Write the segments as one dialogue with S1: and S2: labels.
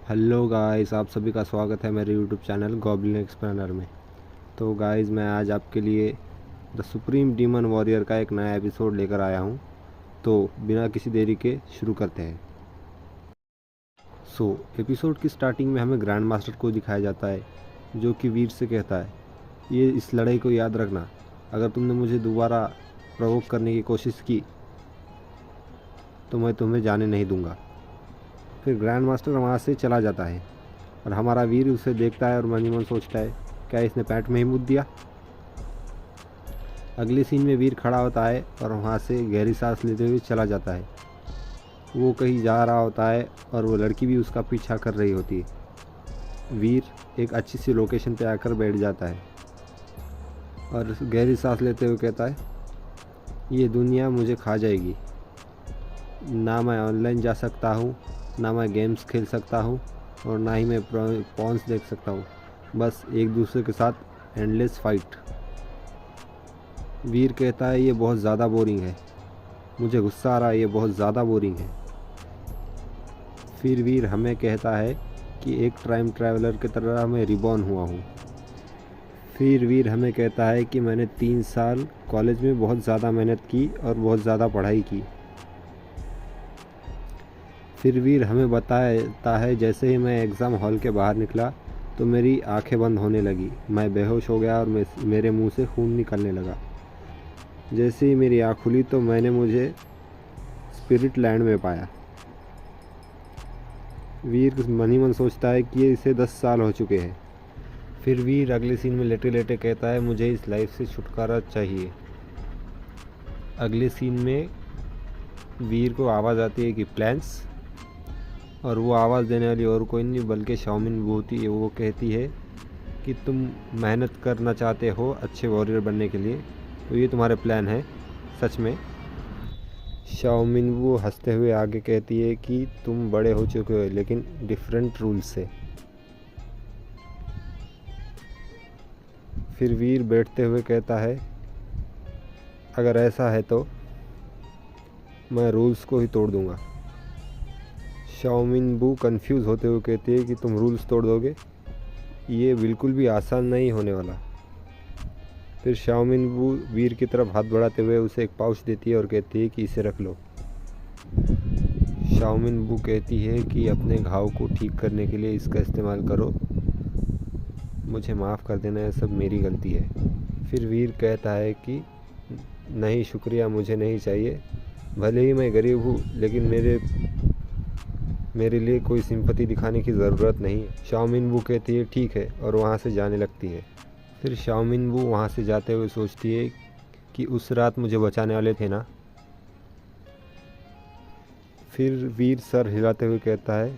S1: Hello guys, आप सभी का स्वागत है मेरे यूट्यूब चैनल गॉब्लिन एक्सप्लेनर में। तो गाइस, मैं आज आपके लिए द सुप्रीम डीमन वॉरियर का एक नया एपिसोड लेकर आया हूँ। तो बिना किसी देरी के शुरू करते हैं। एपिसोड की स्टार्टिंग में हमें ग्रैंड मास्टर को दिखाया जाता है, जो कि वीर से कहता है, ये इस लड़ाई को याद रखना, अगर तुमने मुझे दोबारा प्रोवोक करने की कोशिश की तो मैं तुम्हें जाने नहीं दूंगा। फिर ग्रैंड मास्टर वहाँ से चला जाता है और हमारा वीर उसे देखता है और मन ही मन सोचता है, क्या इसने पैंट में ही मुद दिया। अगले सीन में वीर खड़ा होता है और वहाँ से गहरी सांस लेते हुए चला जाता है। वो कहीं जा रहा होता है और वो लड़की भी उसका पीछा कर रही होती है। वीर एक अच्छी सी लोकेशन पे आकर बैठ जाता है और गहरी सांस लेते हुए कहता है, ये दुनिया मुझे खा जाएगी। ना मैं ऑनलाइन जा सकता हूँ, ना मैं गेम्स खेल सकता हूँ और ना ही मैं पॉन्स देख सकता हूँ। बस एक दूसरे के साथ एंडलेस फाइट। वीर कहता है, ये बहुत ज़्यादा बोरिंग है, मुझे गुस्सा आ रहा है, ये बहुत ज़्यादा बोरिंग है। फिर वीर हमें कहता है कि एक टाइम ट्रैवलर की तरह मैं रिबॉर्न हुआ हूँ। फिर वीर हमें कहता है कि मैंने 3 साल कॉलेज में बहुत ज़्यादा मेहनत की और बहुत ज़्यादा पढ़ाई की। फिर वीर हमें बताता है, जैसे ही मैं एग्ज़ाम हॉल के बाहर निकला तो मेरी आंखें बंद होने लगी, मैं बेहोश हो गया और मेरे मुंह से खून निकलने लगा। जैसे ही मेरी आँख खुली तो मैंने मुझे स्पिरिट लैंड में पाया। वीर मन ही मन सोचता है कि इसे 10 साल हो चुके हैं। फिर वीर अगले सीन में लेटे लेटे कहता है, मुझे इस लाइफ से छुटकारा चाहिए। अगले सीन में वीर को आवाज़ आती है कि प्लान्स, और वो आवाज़ देने वाली और कोई नहीं बल्कि शाओमिन वू होती है। वो कहती है कि तुम मेहनत करना चाहते हो अच्छे वॉरियर बनने के लिए, तो ये तुम्हारे प्लान है सच में। शाओमिन वू हंसते हुए आगे कहती है कि तुम बड़े हो चुके हो, लेकिन डिफरेंट रूल्स से। फिर वीर बैठते हुए कहता है, अगर ऐसा है तो मैं रूल्स को ही तोड़ दूंगा। शाओमिन वू कंफ्यूज होते हुए कहती है कि तुम रूल्स तोड़ दोगे, ये बिल्कुल भी आसान नहीं होने वाला। फिर शाओमिन वू वीर की तरफ हाथ बढ़ाते हुए उसे एक पाउच देती है और कहती है कि इसे रख लो। शाओमिन वू कहती है कि अपने घाव को ठीक करने के लिए इसका इस्तेमाल करो, मुझे माफ़ कर देना, यह सब मेरी गलती है। फिर वीर कहता है कि नहीं शुक्रिया, मुझे नहीं चाहिए, भले ही मैं गरीब हूँ लेकिन मेरे लिए कोई सिंपैथी दिखाने की ज़रूरत नहीं है। शाओमिन वू कहती है ठीक है और वहाँ से जाने लगती है। फिर शाओमिन वू वहाँ से जाते हुए सोचती है कि उस रात मुझे बचाने वाले थे ना। फिर वीर सर हिलाते हुए कहता है,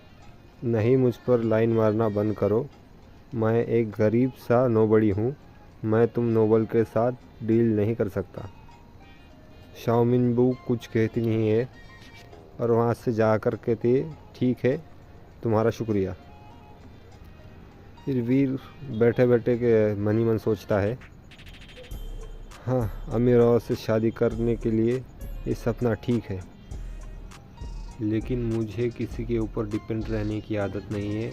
S1: नहीं, मुझ पर लाइन मारना बंद करो, मैं एक गरीब सा नोबड़ी हूँ, मैं तुम नोबल के साथ डील नहीं कर सकता। शाओमिन वू कुछ कहती नहीं है और वहाँ से जाकर कहती है ठीक है, तुम्हारा शुक्रिया। फिर वीर बैठे बैठे के मन ही मन सोचता है, हाँ, अमीर औरत से शादी करने के लिए ये सपना ठीक है, लेकिन मुझे किसी के ऊपर डिपेंड रहने की आदत नहीं है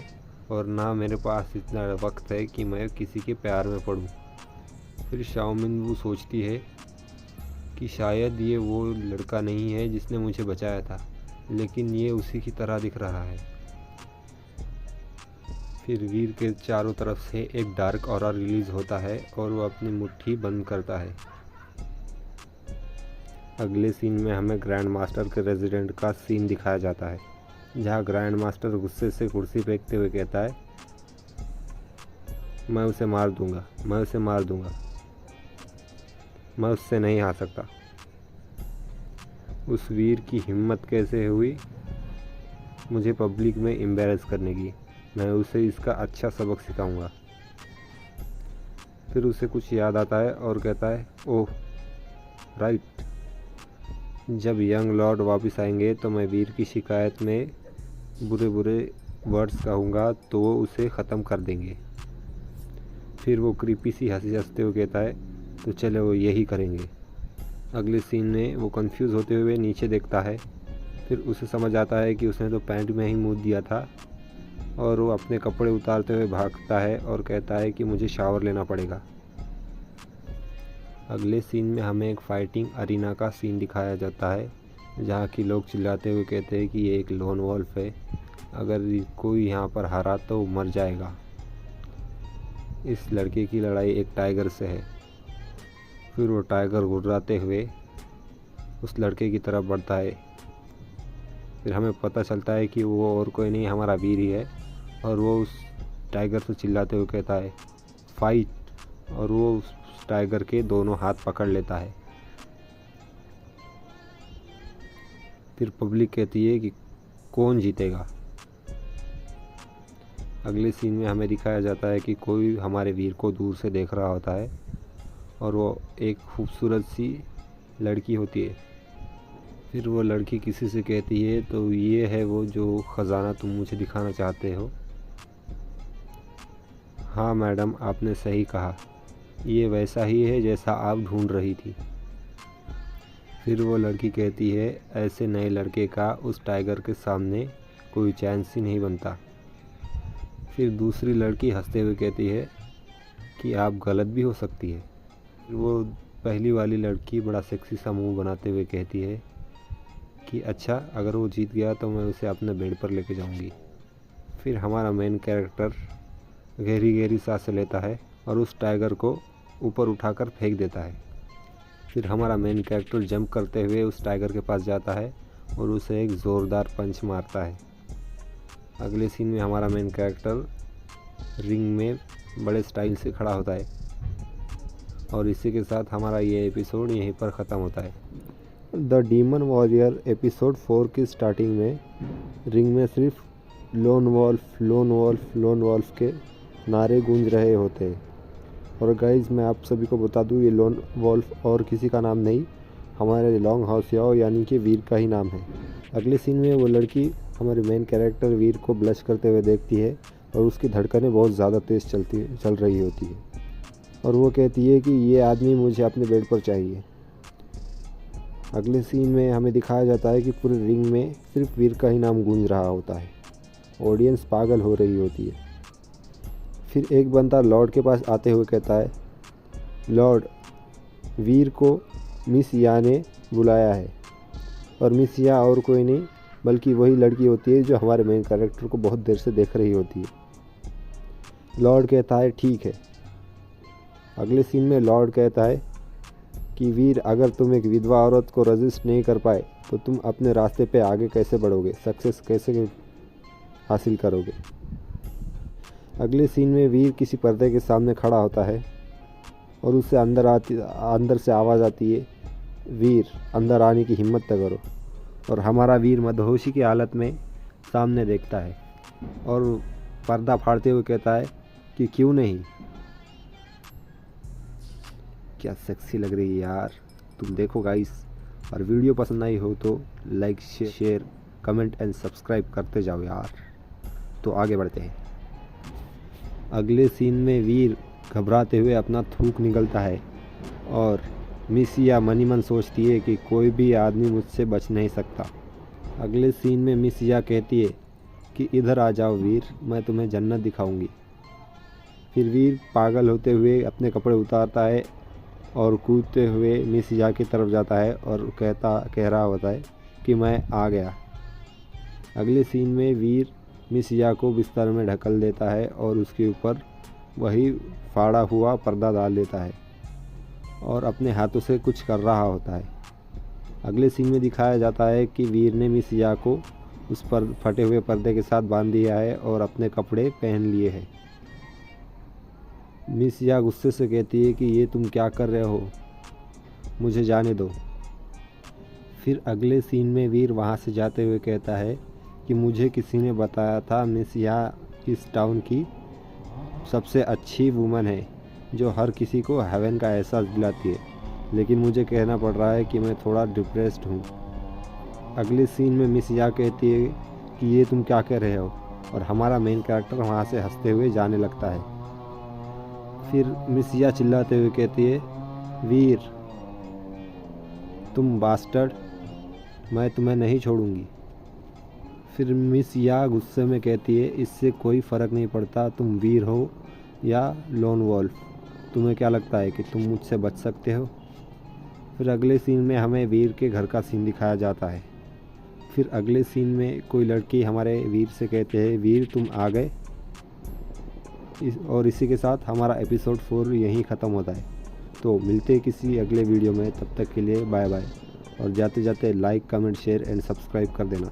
S1: और ना मेरे पास इतना वक्त है कि मैं किसी के प्यार में पड़ूं। फिर शाओमिन वू सोचती है कि शायद ये वो लड़का नहीं है जिसने मुझे बचाया था, लेकिन ये उसी की तरह दिख रहा है। फिर वीर के चारों तरफ से एक डार्क ऑरा रिलीज होता है और वो अपनी मुट्ठी बंद करता है। अगले सीन में हमें ग्रैंड मास्टर के रेजिडेंट का सीन दिखाया जाता है, जहाँ ग्रैंड मास्टर गुस्से से कुर्सी फेंकते हुए कहता है, मैं उसे मार दूंगा, मैं उसे मार दूंगा, मैं उससे नहीं हार सकता। उस वीर की हिम्मत कैसे हुई मुझे पब्लिक में एम्बैरेस करने की, मैं उसे इसका अच्छा सबक सिखाऊंगा। फिर उसे कुछ याद आता है और कहता है, ओह राइट, जब यंग लॉर्ड वापस आएंगे तो मैं वीर की शिकायत में बुरे बुरे वर्ड्स कहूँगा तो वो उसे ख़त्म कर देंगे। फिर वो क्रीपी सी हंसी हंसते हुए कहता है, तो चलो वो यही करेंगे। अगले सीन में वो कंफ्यूज होते हुए नीचे देखता है। फिर उसे समझ आता है कि उसने तो पैंट में ही मुँह दिया था और वो अपने कपड़े उतारते हुए भागता है और कहता है कि मुझे शावर लेना पड़ेगा। अगले सीन में हमें एक फाइटिंग अरीना का सीन दिखाया जाता है, जहाँ की लोग चिल्लाते हुए कहते हैं कि ये एक लोन वॉल्फ है, अगर कोई यहाँ पर हारा तो मर जाएगा। इस लड़के की लड़ाई एक टाइगर से है। फिर वो टाइगर गुर्राते हुए उस लड़के की तरफ बढ़ता है। फिर हमें पता चलता है कि वो और कोई नहीं, हमारा वीर ही है, और वो उस टाइगर से चिल्लाते हुए कहता है फाइट, और वो उस टाइगर के दोनों हाथ पकड़ लेता है। फिर पब्लिक कहती है कि कौन जीतेगा। अगले सीन में हमें दिखाया जाता है कि कोई हमारे वीर को दूर से देख रहा होता है, और वो एक खूबसूरत सी लड़की होती है। फिर वो लड़की किसी से कहती है तो ये है वो जो ख़जाना तुम मुझे दिखाना चाहते हो। हाँ मैडम, आपने सही कहा, ये वैसा ही है जैसा आप ढूंढ रही थी। फिर वो लड़की कहती है ऐसे नए लड़के का उस टाइगर के सामने कोई चांस ही नहीं बनता। फिर दूसरी लड़की हंसते हुए कहती है कि आप गलत भी हो सकती है। फिर वो पहली वाली लड़की बड़ा सेक्सी सा मुंह बनाते हुए कहती है कि अच्छा, अगर वो जीत गया तो मैं उसे अपने बेड पर लेके जाऊंगी। फिर हमारा मेन कैरेक्टर गहरी गहरी सांसें लेता है और उस टाइगर को ऊपर उठाकर फेंक देता है। फिर हमारा मेन कैरेक्टर जंप करते हुए उस टाइगर के पास जाता है और उसे एक ज़ोरदार पंच मारता है। अगले सीन में हमारा मेन कैरेक्टर रिंग में बड़े स्टाइल से खड़ा होता है, और इसी के साथ हमारा ये एपिसोड यहीं पर ख़त्म होता है। द डीमन वॉरियर एपिसोड 4 की स्टार्टिंग में रिंग में सिर्फ lone wolf lone wolf lone wolf के नारे गूंज रहे होते हैं। और गाइज, मैं आप सभी को बता दूं, ये लोन वॉल्फ और किसी का नाम नहीं, हमारे लॉन्ग हाउस याओ यानी कि वीर का ही नाम है। अगले सीन में वो लड़की हमारे मेन कैरेक्टर वीर को ब्लश करते हुए देखती है, और उसकी धड़कनें बहुत ज़्यादा तेज़ चल रही होती है, और वो कहती है कि ये आदमी मुझे अपने बेड पर चाहिए। अगले सीन में हमें दिखाया जाता है कि पूरे रिंग में सिर्फ वीर का ही नाम गूंज रहा होता है। ऑडियंस पागल हो रही होती है। फिर एक बंदा लॉर्ड के पास आते हुए कहता है, लॉर्ड, वीर को मिस या ने बुलाया है। और मिस या और कोई नहीं बल्कि वही लड़की होती है जो हमारे मेन कैरेक्टर को बहुत देर से देख रही होती है। लॉर्ड कहता है ठीक है। अगले सीन में लॉर्ड कहता है कि वीर, अगर तुम एक विधवा औरत को रजिस्ट नहीं कर पाए तो तुम अपने रास्ते पे आगे कैसे बढ़ोगे, सक्सेस कैसे हासिल करोगे। अगले सीन में वीर किसी पर्दे के सामने खड़ा होता है और उससे अंदर से आवाज़ आती है, वीर अंदर आने की हिम्मत न करो। और हमारा वीर मदहोशी की हालत में सामने देखता है और पर्दा फाड़ते हुए कहता है कि क्यों नहीं। क्या सेक्सी लग रही है यार, तुम देखो गाइस। और वीडियो पसंद आई हो तो like share comment and subscribe करते जाओ यार। तो आगे बढ़ते हैं। अगले सीन में वीर घबराते हुए अपना थूक निकलता है और मिस या मनी मन सोचती है कि कोई भी आदमी मुझसे बच नहीं सकता। अगले सीन में मिस या कहती है कि इधर आ जाओ वीर, मैं तुम्हें जन्नत दिखाऊंगी। फिर वीर पागल होते हुए अपने कपड़े उतारता है और कूदते हुए मिस या की तरफ जाता है और कह रहा होता है कि मैं आ गया। अगले सीन में वीर मिस या को बिस्तर में ढकल देता है और उसके ऊपर वही फाड़ा हुआ पर्दा डाल देता है और अपने हाथों से कुछ कर रहा होता है। अगले सीन में दिखाया जाता है कि वीर ने मिस या को उस पर फटे हुए पर्दे के साथ बांध दिया है और अपने कपड़े पहन लिए हैं। मिस या गुस्से से कहती है कि ये तुम क्या कर रहे हो, मुझे जाने दो। फिर अगले सीन में वीर वहाँ से जाते हुए कहता है कि मुझे किसी ने बताया था मिस या इस टाउन की सबसे अच्छी वुमन है जो हर किसी को हेवन का एहसास दिलाती है, लेकिन मुझे कहना पड़ रहा है कि मैं थोड़ा डिप्रेस्ड हूँ। अगले सीन में मिस या कहती है कि ये तुम क्या कह रहे हो, और हमारा मेन कैरेक्टर वहाँ से हंसते हुए जाने लगता है। फिर मिस या चिल्लाते हुए कहती है, वीर तुम बास्टर्ड, मैं तुम्हें नहीं छोड़ूंगी। फिर मिस या गुस्से में कहती है, इससे कोई फ़र्क नहीं पड़ता तुम वीर हो या लोन वॉल्फ, तुम्हें क्या लगता है कि तुम मुझसे बच सकते हो। फिर अगले सीन में हमें वीर के घर का सीन दिखाया जाता है। फिर अगले सीन में कोई लड़की हमारे वीर से कहते हैं, वीर तुम आ गए। और इसी के साथ हमारा एपिसोड 4 यहीं ख़त्म होता है। तो मिलते हैं किसी अगले वीडियो में, तब तक के लिए बाय बाय। और जाते जाते like comment share and subscribe कर देना।